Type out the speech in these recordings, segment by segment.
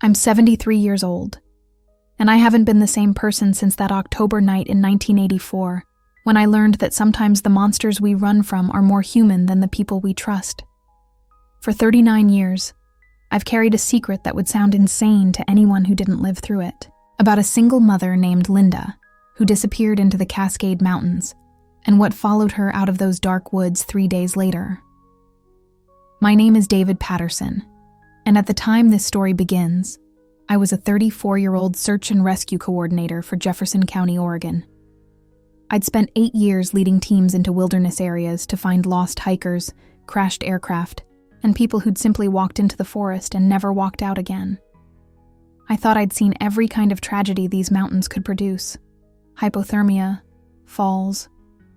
I'm 73 years old, and I haven't been the same person since that October night in 1984, when I learned that sometimes the monsters we run from are more human than the people we trust. For 39 years, I've carried a secret that would sound insane to anyone who didn't live through it, about a single mother named Linda, who disappeared into the Cascade Mountains, and what followed her out of those dark woods 3 days later. My name is David Patterson, and at the time this story begins, I was a 34-year-old search and rescue coordinator for Jefferson County, Oregon. I'd spent 8 years leading teams into wilderness areas to find lost hikers, crashed aircraft, and people who'd simply walked into the forest and never walked out again. I thought I'd seen every kind of tragedy these mountains could produce: hypothermia, falls,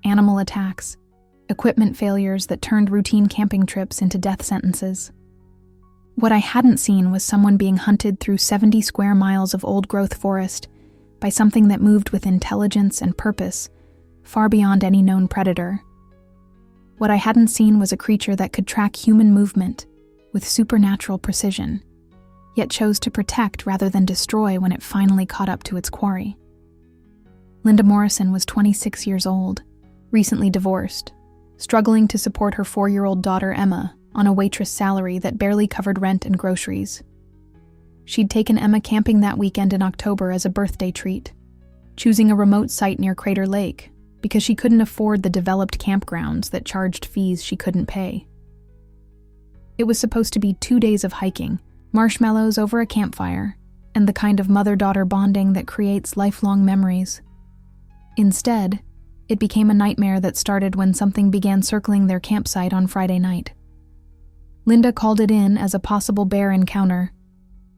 animal attacks, equipment failures that turned routine camping trips into death sentences. What I hadn't seen was someone being hunted through 70 square miles of old-growth forest by something that moved with intelligence and purpose, far beyond any known predator. What I hadn't seen was a creature that could track human movement with supernatural precision, yet chose to protect rather than destroy when it finally caught up to its quarry. Linda Morrison was 26 years old, recently divorced, struggling to support her 4-year-old daughter Emma on a waitress salary that barely covered rent and groceries. She'd taken Emma camping that weekend in October as a birthday treat, choosing a remote site near Crater Lake because she couldn't afford the developed campgrounds that charged fees she couldn't pay. It was supposed to be 2 days of hiking, marshmallows over a campfire, and the kind of mother-daughter bonding that creates lifelong memories. Instead, it became a nightmare that started when something began circling their campsite on Friday night. Linda called it in as a possible bear encounter,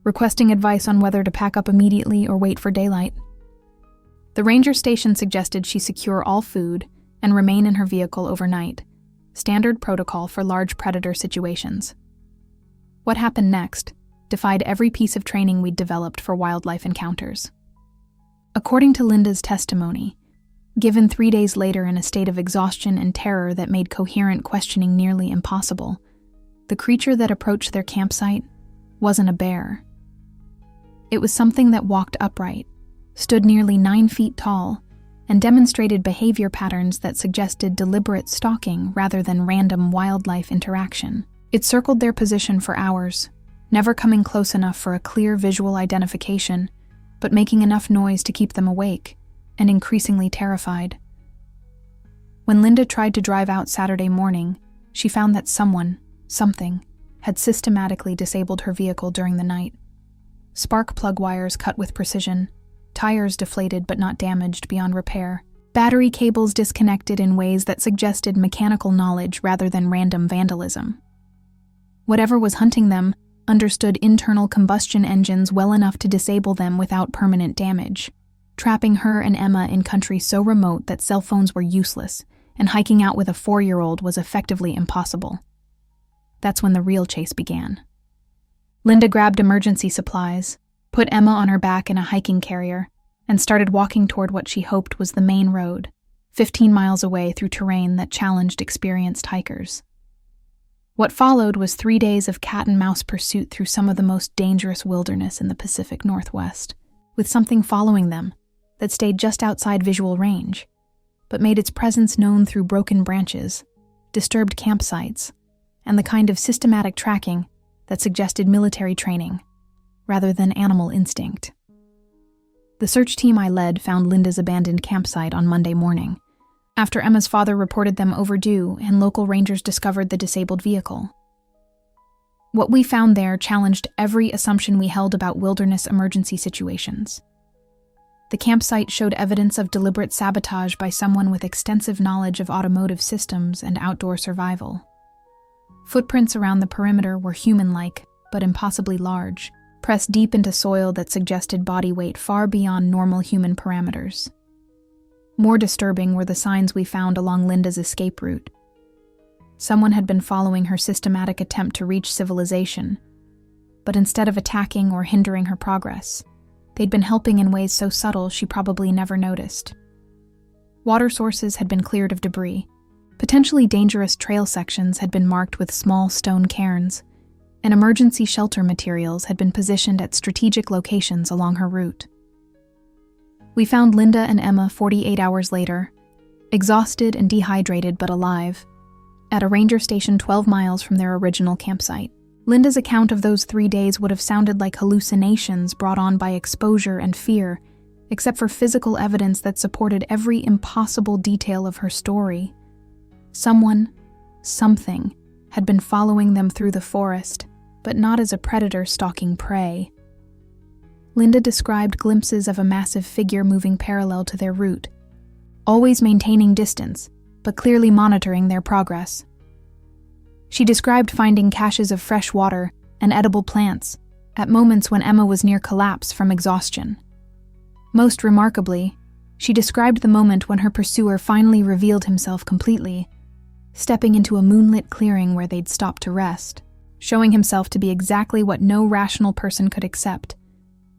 requesting advice on whether to pack up immediately or wait for daylight. The ranger station suggested she secure all food and remain in her vehicle overnight, standard protocol for large predator situations. What happened next defied every piece of training we'd developed for wildlife encounters. According to Linda's testimony, given 3 days later in a state of exhaustion and terror that made coherent questioning nearly impossible, the creature that approached their campsite wasn't a bear. It was something that walked upright, stood nearly 9 feet tall, and demonstrated behavior patterns that suggested deliberate stalking rather than random wildlife interaction. It circled their position for hours, never coming close enough for a clear visual identification, but making enough noise to keep them awake and increasingly terrified. When Linda tried to drive out Saturday morning, she found that something, had systematically disabled her vehicle during the night. Spark plug wires cut with precision, tires deflated but not damaged beyond repair, battery cables disconnected in ways that suggested mechanical knowledge rather than random vandalism. Whatever was hunting them understood internal combustion engines well enough to disable them without permanent damage, trapping her and Emma in country so remote that cell phones were useless, and hiking out with a 4-year-old was effectively impossible. That's when the real chase began. Linda grabbed emergency supplies, put Emma on her back in a hiking carrier, and started walking toward what she hoped was the main road, 15 miles away through terrain that challenged experienced hikers. What followed was 3 days of cat-and-mouse pursuit through some of the most dangerous wilderness in the Pacific Northwest, with something following them that stayed just outside visual range, but made its presence known through broken branches, disturbed campsites, and the kind of systematic tracking that suggested military training, rather than animal instinct. The search team I led found Linda's abandoned campsite on Monday morning, after Emma's father reported them overdue and local rangers discovered the disabled vehicle. What we found there challenged every assumption we held about wilderness emergency situations. The campsite showed evidence of deliberate sabotage by someone with extensive knowledge of automotive systems and outdoor survival. Footprints around the perimeter were human-like, but impossibly large, pressed deep into soil that suggested body weight far beyond normal human parameters. More disturbing were the signs we found along Linda's escape route. Someone had been following her systematic attempt to reach civilization, but instead of attacking or hindering her progress, they'd been helping in ways so subtle she probably never noticed. Water sources had been cleared of debris. Potentially dangerous trail sections had been marked with small stone cairns, and emergency shelter materials had been positioned at strategic locations along her route. We found Linda and Emma 48 hours later, exhausted and dehydrated but alive, at a ranger station 12 miles from their original campsite. Linda's account of those 3 days would have sounded like hallucinations brought on by exposure and fear, except for physical evidence that supported every impossible detail of her story. Someone, something, had been following them through the forest, but not as a predator stalking prey. Linda described glimpses of a massive figure moving parallel to their route, always maintaining distance, but clearly monitoring their progress. She described finding caches of fresh water and edible plants at moments when Emma was near collapse from exhaustion. Most remarkably, she described the moment when her pursuer finally revealed himself completely, stepping into a moonlit clearing where they'd stopped to rest, showing himself to be exactly what no rational person could accept,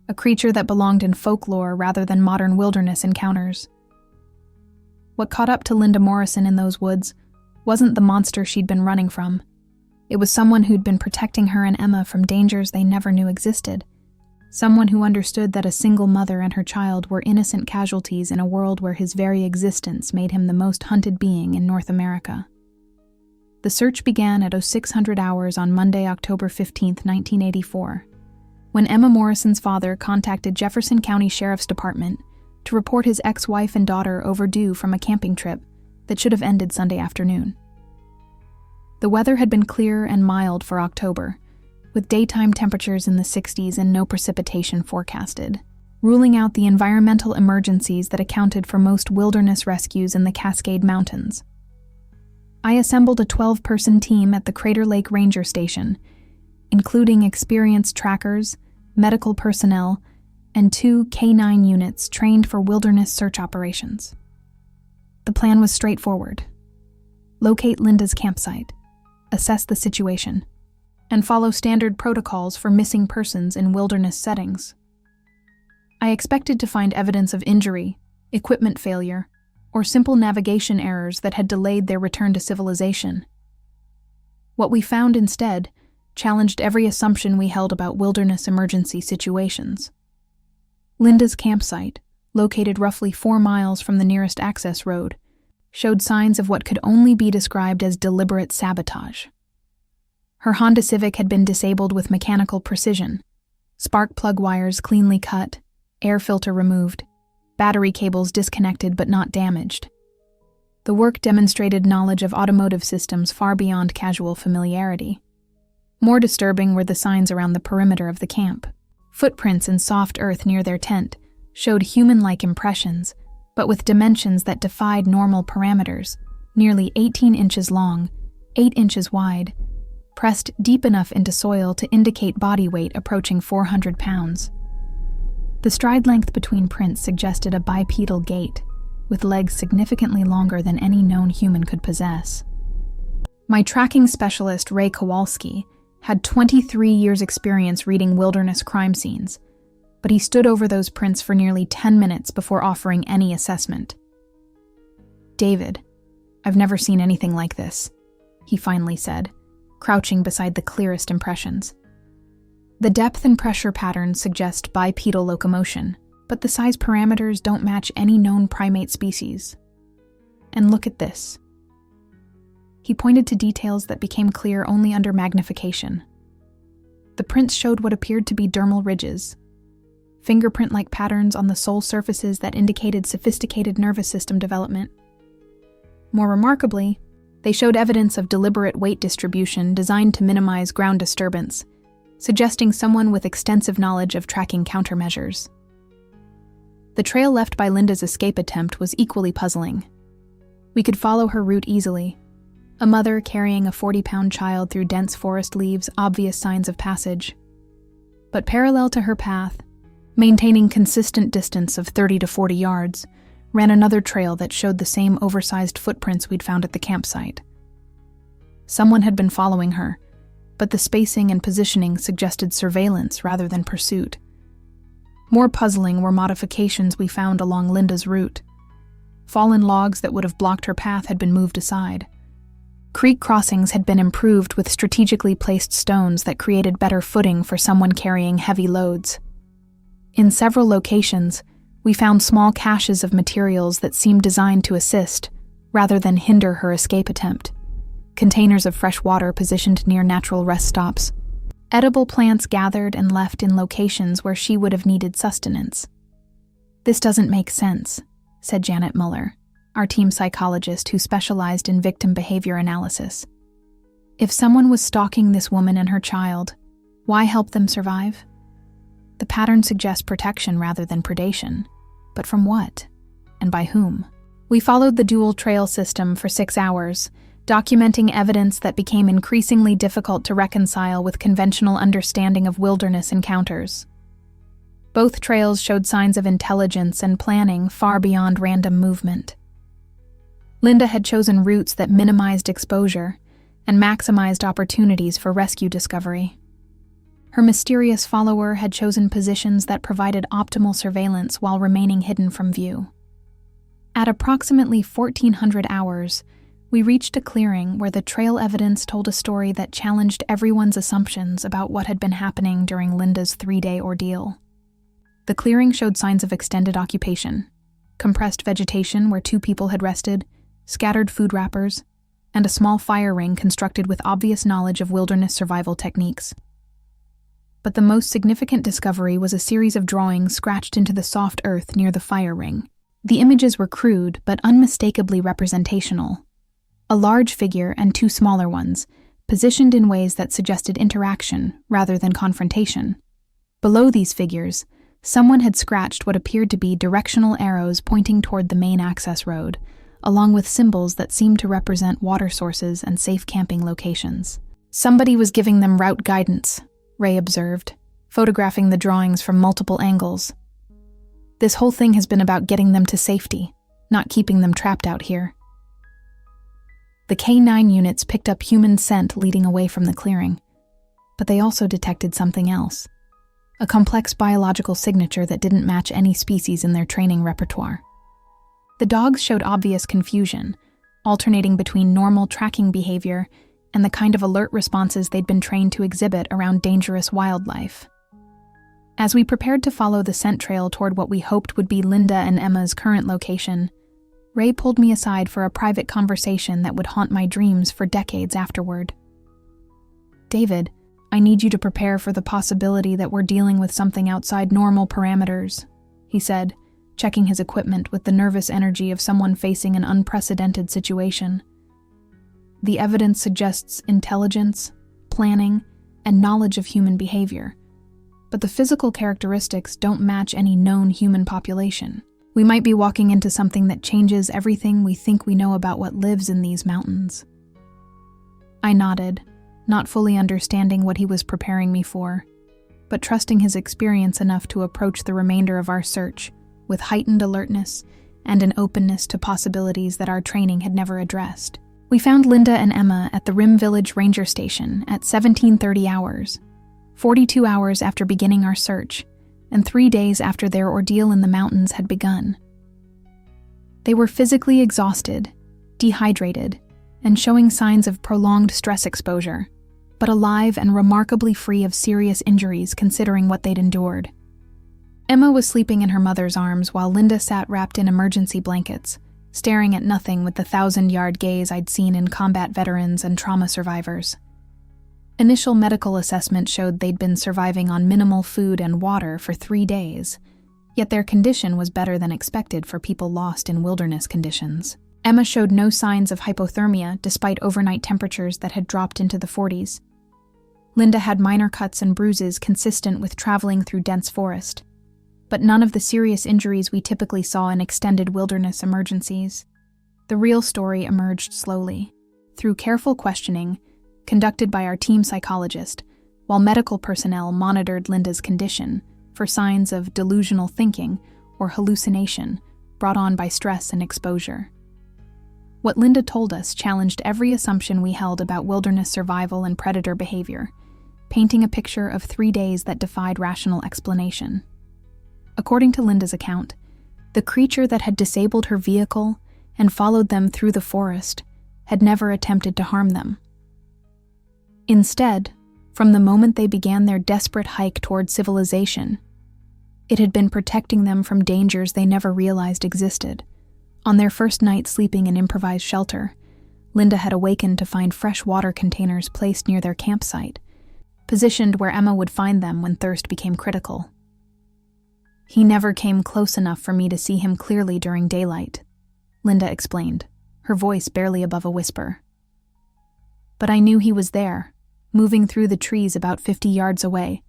a creature that belonged in folklore rather than modern wilderness encounters. What caught up to Linda Morrison in those woods wasn't the monster she'd been running from. It was someone who'd been protecting her and Emma from dangers they never knew existed. Someone who understood that a single mother and her child were innocent casualties in a world where his very existence made him the most hunted being in North America. The search began at 0600 hours on Monday, October 15, 1984, when Emma Morrison's father contacted Jefferson County Sheriff's Department to report his ex-wife and daughter overdue from a camping trip that should have ended Sunday afternoon. The weather had been clear and mild for October, with daytime temperatures in the 60s and no precipitation forecasted, ruling out the environmental emergencies that accounted for most wilderness rescues in the Cascade Mountains. I assembled a 12-person team at the Crater Lake Ranger Station, including experienced trackers, medical personnel, and 2 K-9 units trained for wilderness search operations. The plan was straightforward: locate Linda's campsite, assess the situation, and follow standard protocols for missing persons in wilderness settings. I expected to find evidence of injury, equipment failure, or simple navigation errors that had delayed their return to civilization. What we found instead challenged every assumption we held about wilderness emergency situations. Linda's campsite, located roughly 4 miles from the nearest access road, showed signs of what could only be described as deliberate sabotage. Her Honda Civic had been disabled with mechanical precision, spark plug wires cleanly cut, air filter removed, battery cables disconnected but not damaged. The work demonstrated knowledge of automotive systems far beyond casual familiarity. More disturbing were the signs around the perimeter of the camp. Footprints in soft earth near their tent showed human-like impressions, but with dimensions that defied normal parameters, nearly 18 inches long, 8 inches wide, pressed deep enough into soil to indicate body weight approaching 400 pounds. The stride length between prints suggested a bipedal gait, with legs significantly longer than any known human could possess. My tracking specialist, Ray Kowalski, had 23 years' experience reading wilderness crime scenes, but he stood over those prints for nearly 10 minutes before offering any assessment. "David, I've never seen anything like this," he finally said, crouching beside the clearest impressions. The depth and pressure patterns suggest bipedal locomotion, but the size parameters don't match any known primate species. And look at this. He pointed to details that became clear only under magnification. The prints showed what appeared to be dermal ridges, fingerprint-like patterns on the sole surfaces that indicated sophisticated nervous system development. More remarkably, they showed evidence of deliberate weight distribution designed to minimize ground disturbance, suggesting someone with extensive knowledge of tracking countermeasures. The trail left by Linda's escape attempt was equally puzzling. We could follow her route easily. A mother carrying a 40-pound child through dense forest leaves obvious signs of passage. But parallel to her path, maintaining consistent distance of 30 to 40 yards, ran another trail that showed the same oversized footprints we'd found at the campsite. Someone had been following her, but the spacing and positioning suggested surveillance rather than pursuit. More puzzling were modifications we found along Linda's route. Fallen logs that would have blocked her path had been moved aside. Creek crossings had been improved with strategically placed stones that created better footing for someone carrying heavy loads. In several locations, we found small caches of materials that seemed designed to assist, rather than hinder her escape attempt. Containers of fresh water positioned near natural rest stops. Edible plants gathered and left in locations where she would have needed sustenance. "This doesn't make sense," said Janet Muller, our team psychologist who specialized in victim behavior analysis. "If someone was stalking this woman and her child, why help them survive? The pattern suggests protection rather than predation. But from what? And by whom?" We followed the dual trail system for 6 hours, documenting evidence that became increasingly difficult to reconcile with conventional understanding of wilderness encounters. Both trails showed signs of intelligence and planning far beyond random movement. Linda had chosen routes that minimized exposure and maximized opportunities for rescue discovery. Her mysterious follower had chosen positions that provided optimal surveillance while remaining hidden from view. At approximately 1400 hours, we reached a clearing where the trail evidence told a story that challenged everyone's assumptions about what had been happening during Linda's 3-day ordeal. The clearing showed signs of extended occupation, compressed vegetation where 2 people had rested, scattered food wrappers, and a small fire ring constructed with obvious knowledge of wilderness survival techniques. But the most significant discovery was a series of drawings scratched into the soft earth near the fire ring. The images were crude but unmistakably representational. A large figure and 2 smaller ones, positioned in ways that suggested interaction rather than confrontation. Below these figures, someone had scratched what appeared to be directional arrows pointing toward the main access road, along with symbols that seemed to represent water sources and safe camping locations. "Somebody was giving them route guidance," Ray observed, photographing the drawings from multiple angles. "This whole thing has been about getting them to safety, not keeping them trapped out here." The K9 units picked up human scent leading away from the clearing, but they also detected something else, a complex biological signature that didn't match any species in their training repertoire. The dogs showed obvious confusion, alternating between normal tracking behavior and the kind of alert responses they'd been trained to exhibit around dangerous wildlife. As we prepared to follow the scent trail toward what we hoped would be Linda and Emma's current location, Ray pulled me aside for a private conversation that would haunt my dreams for decades afterward. "David, I need you to prepare for the possibility that we're dealing with something outside normal parameters," he said, checking his equipment with the nervous energy of someone facing an unprecedented situation. "The evidence suggests intelligence, planning, and knowledge of human behavior, but the physical characteristics don't match any known human population. We might be walking into something that changes everything we think we know about what lives in these mountains." I nodded, not fully understanding what he was preparing me for, but trusting his experience enough to approach the remainder of our search with heightened alertness and an openness to possibilities that our training had never addressed. We found Linda and Emma at the Rim Village Ranger Station at 1730 hours, 42 hours after beginning our search, and 3 days after their ordeal in the mountains had begun. They were physically exhausted, dehydrated, and showing signs of prolonged stress exposure, but alive and remarkably free of serious injuries considering what they'd endured. Emma was sleeping in her mother's arms while Linda sat wrapped in emergency blankets, staring at nothing with the 1,000-yard gaze I'd seen in combat veterans and trauma survivors. Initial medical assessment showed they'd been surviving on minimal food and water for 3 days, yet their condition was better than expected for people lost in wilderness conditions. Emma showed no signs of hypothermia despite overnight temperatures that had dropped into the 40s. Linda had minor cuts and bruises consistent with traveling through dense forest, but none of the serious injuries we typically saw in extended wilderness emergencies. The real story emerged slowly, through careful questioning conducted by our team psychologist, while medical personnel monitored Linda's condition for signs of delusional thinking or hallucination brought on by stress and exposure. What Linda told us challenged every assumption we held about wilderness survival and predator behavior, painting a picture of 3 days that defied rational explanation. According to Linda's account, the creature that had disabled her vehicle and followed them through the forest had never attempted to harm them. Instead, from the moment they began their desperate hike toward civilization, it had been protecting them from dangers they never realized existed. On their first night sleeping in improvised shelter, Linda had awakened to find fresh water containers placed near their campsite, positioned where Emma would find them when thirst became critical. "He never came close enough for me to see him clearly during daylight," Linda explained, her voice barely above a whisper. "But I knew he was there, moving through the trees about 50 yards away,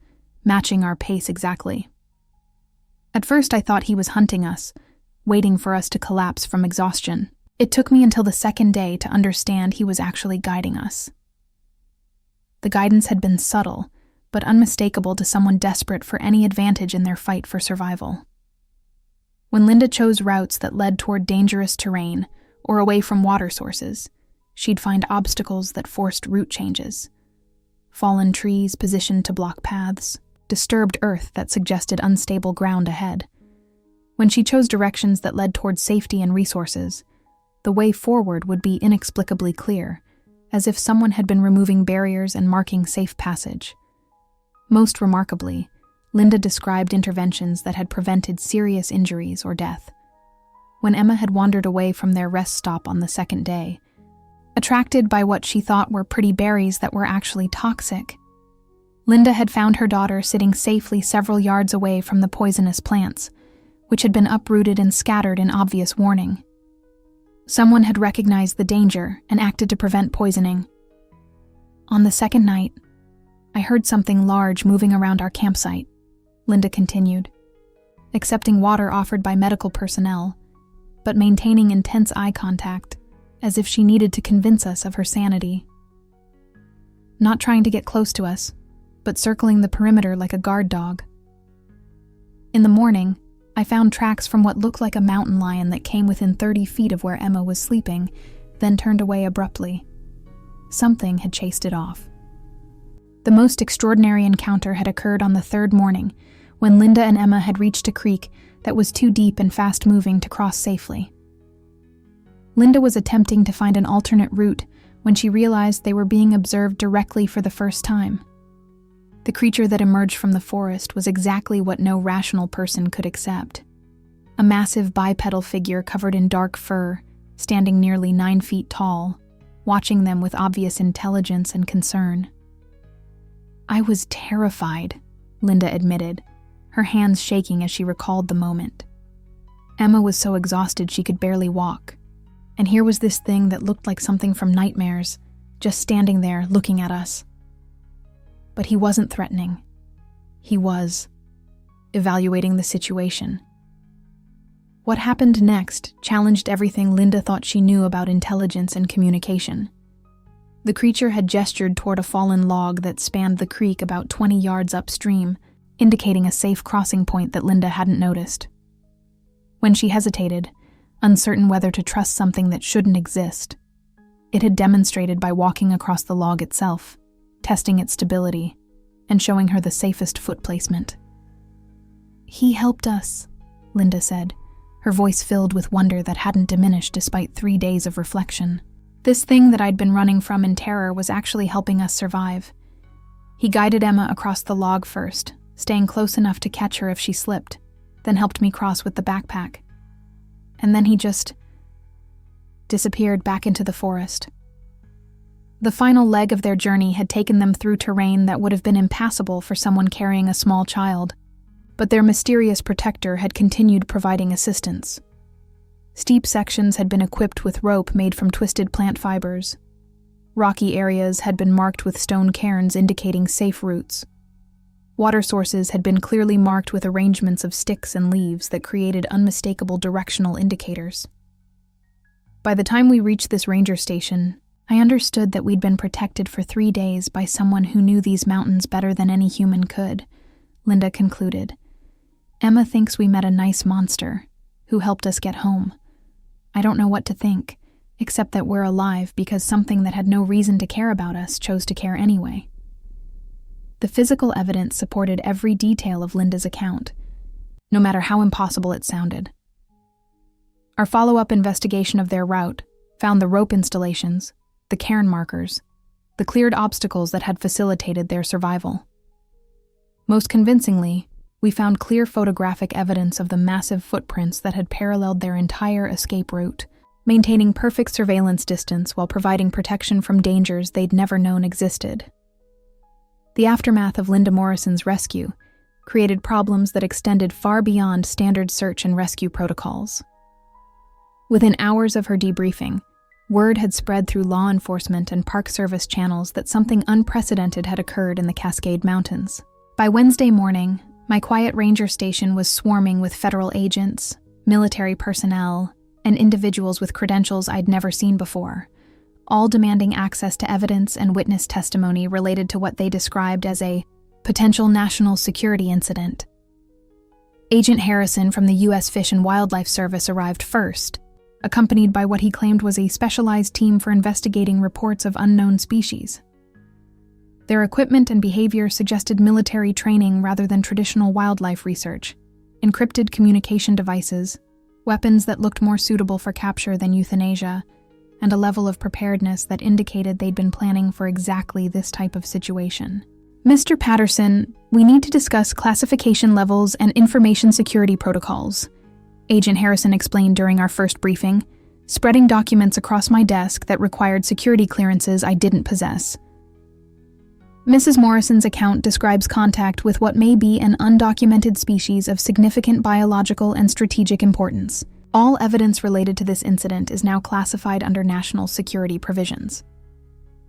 matching our pace exactly. At first I thought he was hunting us, waiting for us to collapse from exhaustion. It took me until the second day to understand he was actually guiding us. The guidance had been subtle, but unmistakable to someone desperate for any advantage in their fight for survival. When Linda chose routes that led toward dangerous terrain or away from water sources, she'd find obstacles that forced route changes. Fallen trees positioned to block paths, disturbed earth that suggested unstable ground ahead. When she chose directions that led toward safety and resources, the way forward would be inexplicably clear, as if someone had been removing barriers and marking safe passage. Most remarkably, Linda described interventions that had prevented serious injuries or death. When Emma had wandered away from their rest stop on the second day, attracted by what she thought were pretty berries that were actually toxic, Linda had found her daughter sitting safely several yards away from the poisonous plants, which had been uprooted and scattered in obvious warning. Someone had recognized the danger and acted to prevent poisoning. On the second night, I heard something large moving around our campsite, Linda continued, accepting water offered by medical personnel, but maintaining intense eye contact, as if she needed to convince us of her sanity. Not trying to get close to us, but circling the perimeter like a guard dog. In the morning, I found tracks from what looked like a mountain lion that came within 30 feet of where Emma was sleeping, then turned away abruptly. Something had chased it off. The most extraordinary encounter had occurred on the third morning, when Linda and Emma had reached a creek that was too deep and fast-moving to cross safely. Linda was attempting to find an alternate route when she realized they were being observed directly for the first time. The creature that emerged from the forest was exactly what no rational person could accept. A massive bipedal figure covered in dark fur, standing nearly 9 feet tall, watching them with obvious intelligence and concern. "I was terrified," Linda admitted, her hands shaking as she recalled the moment. Emma was so exhausted she could barely walk, and here was this thing that looked like something from nightmares, just standing there looking at us. But he wasn't threatening. He was evaluating the situation. What happened next challenged everything Linda thought she knew about intelligence and communication. The creature had gestured toward a fallen log that spanned the creek about 20 yards upstream, indicating a safe crossing point that Linda hadn't noticed. When she hesitated, uncertain whether to trust something that shouldn't exist, it had demonstrated by walking across the log itself, testing its stability, and showing her the safest foot placement. "He helped us," Linda said, her voice filled with wonder that hadn't diminished despite 3 days of reflection. This thing that I'd been running from in terror was actually helping us survive. He guided Emma across the log first, staying close enough to catch her if she slipped, then helped me cross with the backpack. And then he just disappeared back into the forest. The final leg of their journey had taken them through terrain that would have been impassable for someone carrying a small child, but their mysterious protector had continued providing assistance. Steep sections had been equipped with rope made from twisted plant fibers. Rocky areas had been marked with stone cairns indicating safe routes. Water sources had been clearly marked with arrangements of sticks and leaves that created unmistakable directional indicators. By the time we reached this ranger station, I understood that we'd been protected for 3 days by someone who knew these mountains better than any human could, Linda concluded. Emma thinks we met a nice monster who helped us get home. I don't know what to think, except that we're alive because something that had no reason to care about us chose to care anyway. The physical evidence supported every detail of Linda's account, no matter how impossible it sounded. Our follow-up investigation of their route found the rope installations, the cairn markers, the cleared obstacles that had facilitated their survival. Most convincingly, we found clear photographic evidence of the massive footprints that had paralleled their entire escape route, maintaining perfect surveillance distance while providing protection from dangers they'd never known existed. The aftermath of Linda Morrison's rescue created problems that extended far beyond standard search and rescue protocols. Within hours of her debriefing, word had spread through law enforcement and Park Service channels that something unprecedented had occurred in the Cascade Mountains. By Wednesday morning, my quiet ranger station was swarming with federal agents, military personnel, and individuals with credentials I'd never seen before, all demanding access to evidence and witness testimony related to what they described as a potential national security incident. Agent Harrison from the U.S. Fish and Wildlife Service arrived first, accompanied by what he claimed was a specialized team for investigating reports of unknown species. Their equipment and behavior suggested military training rather than traditional wildlife research, encrypted communication devices, weapons that looked more suitable for capture than euthanasia, and a level of preparedness that indicated they'd been planning for exactly this type of situation. Mr. Patterson, we need to discuss classification levels and information security protocols, Agent Harrison explained during our first briefing, spreading documents across my desk that required security clearances I didn't possess. Mrs. Morrison's account describes contact with what may be an undocumented species of significant biological and strategic importance. All evidence related to this incident is now classified under national security provisions.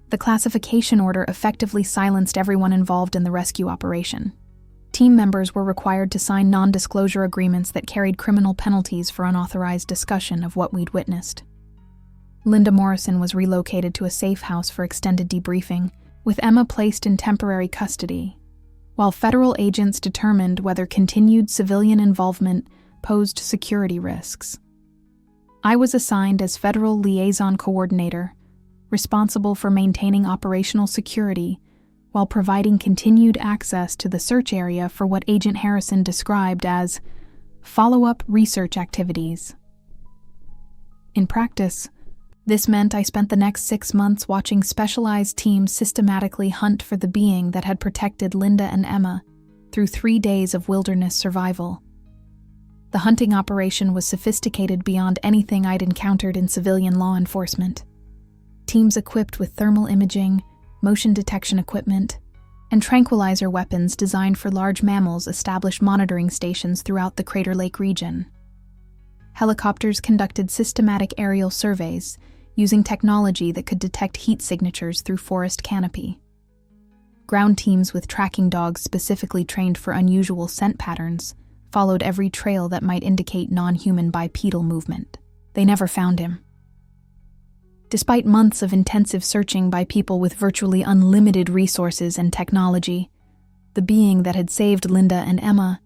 The classification order effectively silenced everyone involved in the rescue operation. Team members were required to sign non-disclosure agreements that carried criminal penalties for unauthorized discussion of what we'd witnessed. Linda Morrison was relocated to a safe house for extended debriefing, with Emma placed in temporary custody, while federal agents determined whether continued civilian involvement posed security risks. I was assigned as Federal Liaison Coordinator, responsible for maintaining operational security while providing continued access to the search area for what Agent Harrison described as follow-up research activities. In practice, this meant I spent the next 6 months watching specialized teams systematically hunt for the being that had protected Linda and Emma through 3 days of wilderness survival. The hunting operation was sophisticated beyond anything I'd encountered in civilian law enforcement. Teams equipped with thermal imaging, motion detection equipment, and tranquilizer weapons designed for large mammals established monitoring stations throughout the Crater Lake region. Helicopters conducted systematic aerial surveys using technology that could detect heat signatures through forest canopy. Ground teams with tracking dogs specifically trained for unusual scent patterns followed every trail that might indicate non-human bipedal movement. They never found him. Despite months of intensive searching by people with virtually unlimited resources and technology, the being that had saved Linda and Emma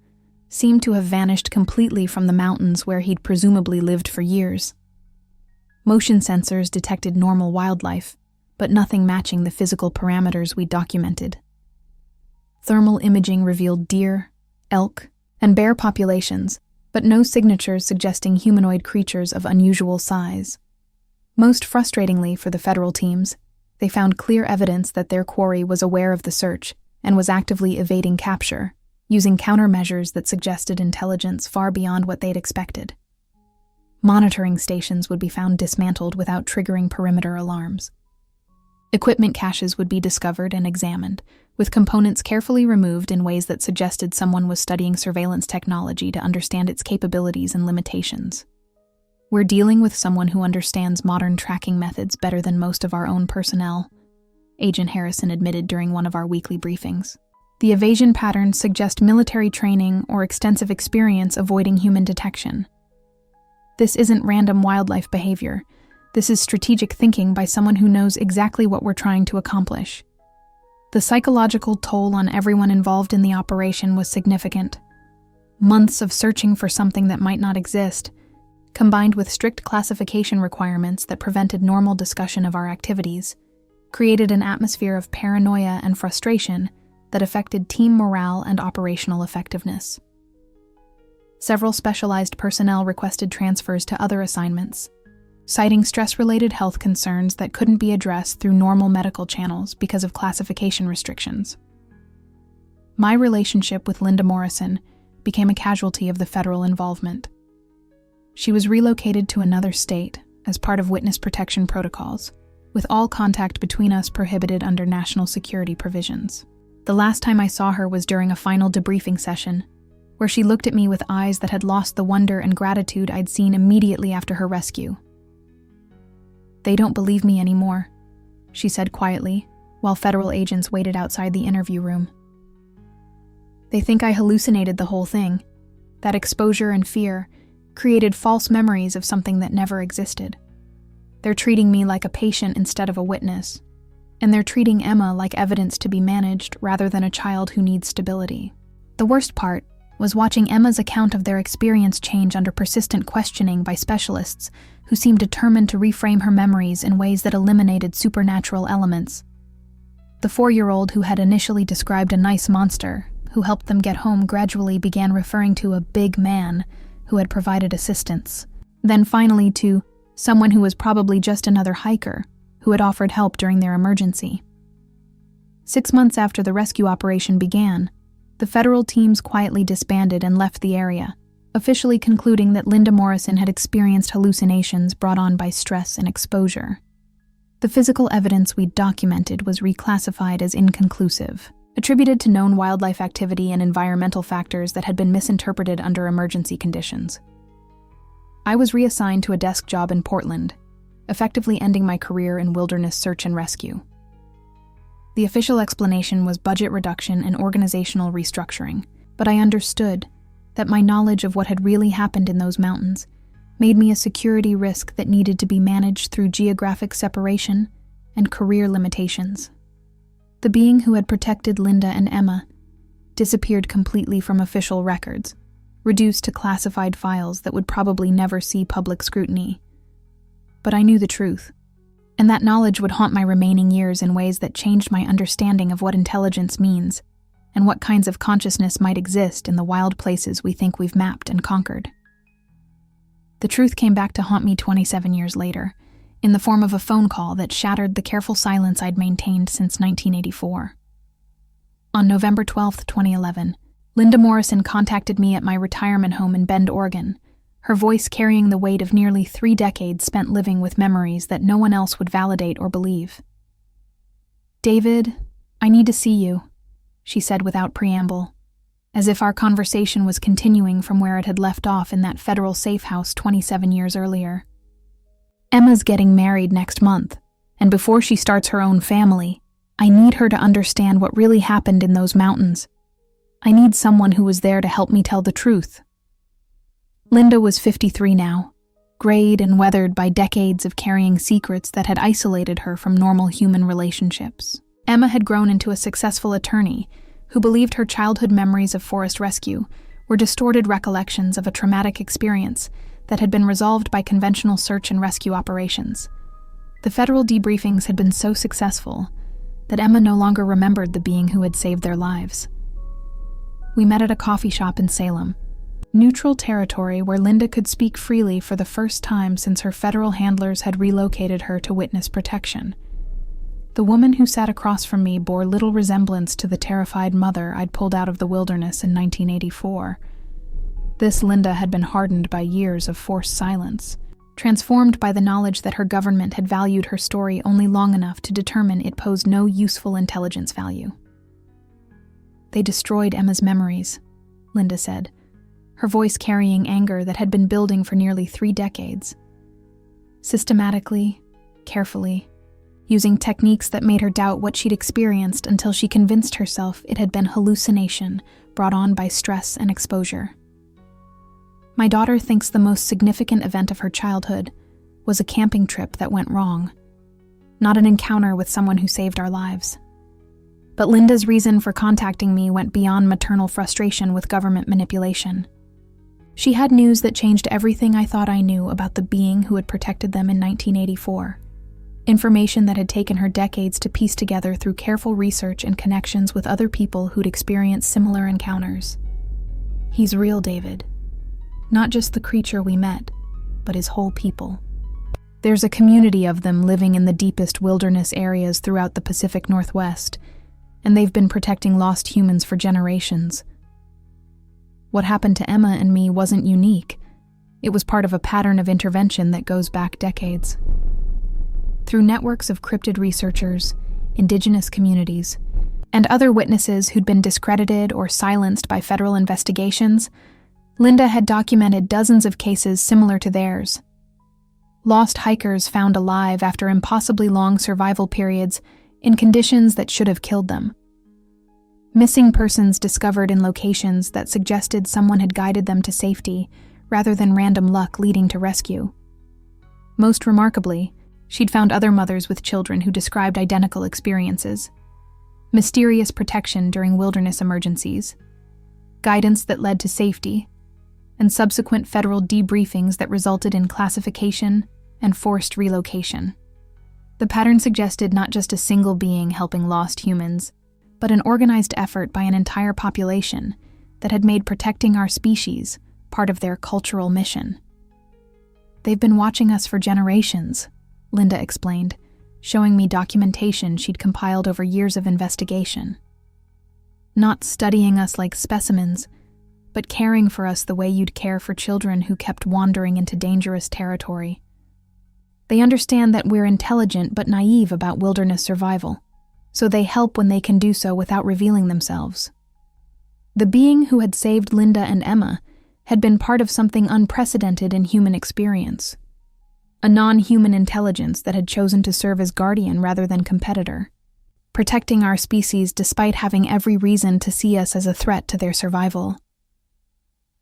seemed to have vanished completely from the mountains where he'd presumably lived for years. Motion sensors detected normal wildlife, but nothing matching the physical parameters we documented. Thermal imaging revealed deer, elk, and bear populations, but no signatures suggesting humanoid creatures of unusual size. Most frustratingly for the federal teams, they found clear evidence that their quarry was aware of the search and was actively evading capture, using countermeasures that suggested intelligence far beyond what they'd expected. Monitoring stations would be found dismantled without triggering perimeter alarms. Equipment caches would be discovered and examined, with components carefully removed in ways that suggested someone was studying surveillance technology to understand its capabilities and limitations. We're dealing with someone who understands modern tracking methods better than most of our own personnel, Agent Harrison admitted during one of our weekly briefings. The evasion patterns suggest military training or extensive experience avoiding human detection. This isn't random wildlife behavior. This is strategic thinking by someone who knows exactly what we're trying to accomplish. The psychological toll on everyone involved in the operation was significant. Months of searching for something that might not exist, combined with strict classification requirements that prevented normal discussion of our activities, created an atmosphere of paranoia and frustration that affected team morale and operational effectiveness. Several specialized personnel requested transfers to other assignments, citing stress-related health concerns that couldn't be addressed through normal medical channels because of classification restrictions. My relationship with Linda Morrison became a casualty of the federal involvement. She was relocated to another state as part of witness protection protocols, with all contact between us prohibited under national security provisions. The last time I saw her was during a final debriefing session, where she looked at me with eyes that had lost the wonder and gratitude I'd seen immediately after her rescue. "They don't believe me anymore," she said quietly, while federal agents waited outside the interview room. "They think I hallucinated the whole thing. That exposure and fear created false memories of something that never existed. They're treating me like a patient instead of a witness, and they're treating Emma like evidence to be managed rather than a child who needs stability." The worst part was watching Emma's account of their experience change under persistent questioning by specialists who seemed determined to reframe her memories in ways that eliminated supernatural elements. The 4-year-old who had initially described a nice monster who helped them get home gradually began referring to a big man who had provided assistance, then finally to someone who was probably just another hiker who had offered help during their emergency. 6 months after the rescue operation began, the federal teams quietly disbanded and left the area, officially concluding that Linda Morrison had experienced hallucinations brought on by stress and exposure. The physical evidence we'd documented was reclassified as inconclusive, attributed to known wildlife activity and environmental factors that had been misinterpreted under emergency conditions. I was reassigned to a desk job in Portland, effectively ending my career in wilderness search and rescue. The official explanation was budget reduction and organizational restructuring, but I understood that my knowledge of what had really happened in those mountains made me a security risk that needed to be managed through geographic separation and career limitations. The being who had protected Linda and Emma disappeared completely from official records, reduced to classified files that would probably never see public scrutiny. But I knew the truth, and that knowledge would haunt my remaining years in ways that changed my understanding of what intelligence means and what kinds of consciousness might exist in the wild places we think we've mapped and conquered. The truth came back to haunt me 27 years later, in the form of a phone call that shattered the careful silence I'd maintained since 1984. On November 12, 2011, Linda Morrison contacted me at my retirement home in Bend, Oregon, her voice carrying the weight of nearly 3 decades spent living with memories that no one else would validate or believe. "David, I need to see you," she said without preamble, as if our conversation was continuing from where it had left off in that federal safe house 27 years earlier. "Emma's getting married next month, and before she starts her own family, I need her to understand what really happened in those mountains. I need someone who was there to help me tell the truth." Linda was 53 now, grayed and weathered by decades of carrying secrets that had isolated her from normal human relationships. Emma had grown into a successful attorney who believed her childhood memories of forest rescue were distorted recollections of a traumatic experience that had been resolved by conventional search and rescue operations. The federal debriefings had been so successful that Emma no longer remembered the being who had saved their lives. We met at a coffee shop in Salem, neutral territory where Linda could speak freely for the first time since her federal handlers had relocated her to witness protection. The woman who sat across from me bore little resemblance to the terrified mother I'd pulled out of the wilderness in 1984. This Linda had been hardened by years of forced silence, transformed by the knowledge that her government had valued her story only long enough to determine it posed no useful intelligence value. "They destroyed Emma's memories," Linda said, her voice carrying anger that had been building for nearly 3 decades. Systematically, carefully, using techniques that made her doubt what she'd experienced until she convinced herself it had been hallucination brought on by stress and exposure. "My daughter thinks the most significant event of her childhood was a camping trip that went wrong, not an encounter with someone who saved our lives." But Linda's reason for contacting me went beyond maternal frustration with government manipulation. She had news that changed everything I thought I knew about the being who had protected them in 1984. Information that had taken her decades to piece together through careful research and connections with other people who'd experienced similar encounters. "He's real, David. Not just the creature we met, but his whole people." There's a community of them living in the deepest wilderness areas throughout the Pacific Northwest, and they've been protecting lost humans for generations. What happened to Emma and me wasn't unique. It was part of a pattern of intervention that goes back decades. Through networks of cryptid researchers, indigenous communities, and other witnesses who'd been discredited or silenced by federal investigations, Linda had documented dozens of cases similar to theirs. Lost hikers found alive after impossibly long survival periods in conditions that should have killed them. Missing persons discovered in locations that suggested someone had guided them to safety rather than random luck leading to rescue. Most remarkably, she'd found other mothers with children who described identical experiences. Mysterious protection during wilderness emergencies, guidance that led to safety, and subsequent federal debriefings that resulted in classification and forced relocation. The pattern suggested not just a single being helping lost humans, but an organized effort by an entire population that had made protecting our species part of their cultural mission. They've been watching us for generations, Linda explained, showing me documentation she'd compiled over years of investigation. Not studying us like specimens, but caring for us the way you'd care for children who kept wandering into dangerous territory. They understand that we're intelligent but naive about wilderness survival, so they help when they can do so without revealing themselves. The being who had saved Linda and Emma had been part of something unprecedented in human experience. A non-human intelligence that had chosen to serve as guardian rather than competitor, protecting our species despite having every reason to see us as a threat to their survival.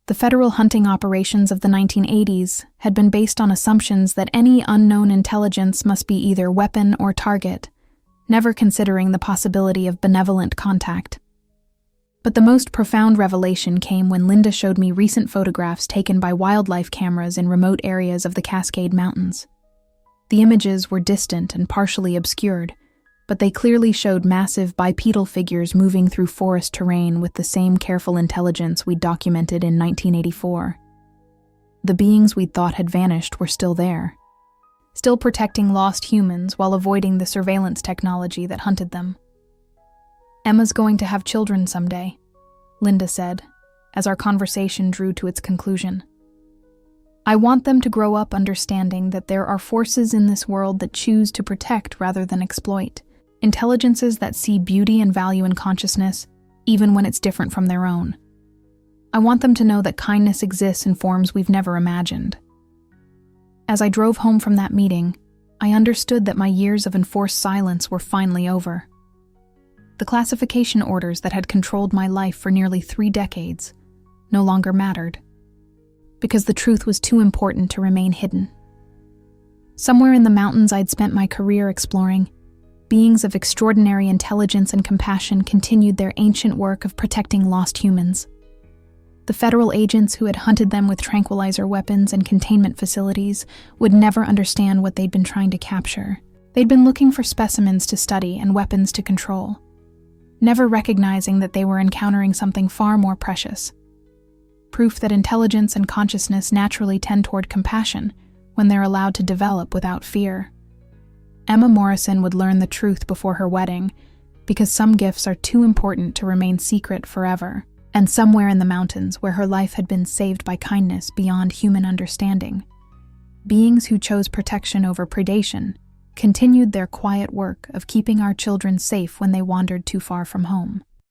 The federal hunting operations of the 1980s had been based on assumptions that any unknown intelligence must be either weapon or target, never considering the possibility of benevolent contact. But the most profound revelation came when Linda showed me recent photographs taken by wildlife cameras in remote areas of the Cascade Mountains. The images were distant and partially obscured, but they clearly showed massive bipedal figures moving through forest terrain with the same careful intelligence we'd documented in 1984. The beings we'd thought had vanished were still there, still protecting lost humans while avoiding the surveillance technology that hunted them. Emma's going to have children someday, Linda said, as our conversation drew to its conclusion. I want them to grow up understanding that there are forces in this world that choose to protect rather than exploit, intelligences that see beauty and value in consciousness, even when it's different from their own. I want them to know that kindness exists in forms we've never imagined. As I drove home from that meeting, I understood that my years of enforced silence were finally over. The classification orders that had controlled my life for nearly 3 decades no longer mattered, because the truth was too important to remain hidden. Somewhere in the mountains I'd spent my career exploring, beings of extraordinary intelligence and compassion continued their ancient work of protecting lost humans. The federal agents who had hunted them with tranquilizer weapons and containment facilities would never understand what they'd been trying to capture. They'd been looking for specimens to study and weapons to control, never recognizing that they were encountering something far more precious. Proof that intelligence and consciousness naturally tend toward compassion when they're allowed to develop without fear. Emma Morrison would learn the truth before her wedding, because some gifts are too important to remain secret forever, and somewhere in the mountains where her life had been saved by kindness beyond human understanding, beings who chose protection over predation continued their quiet work of keeping our children safe when they wandered too far from home.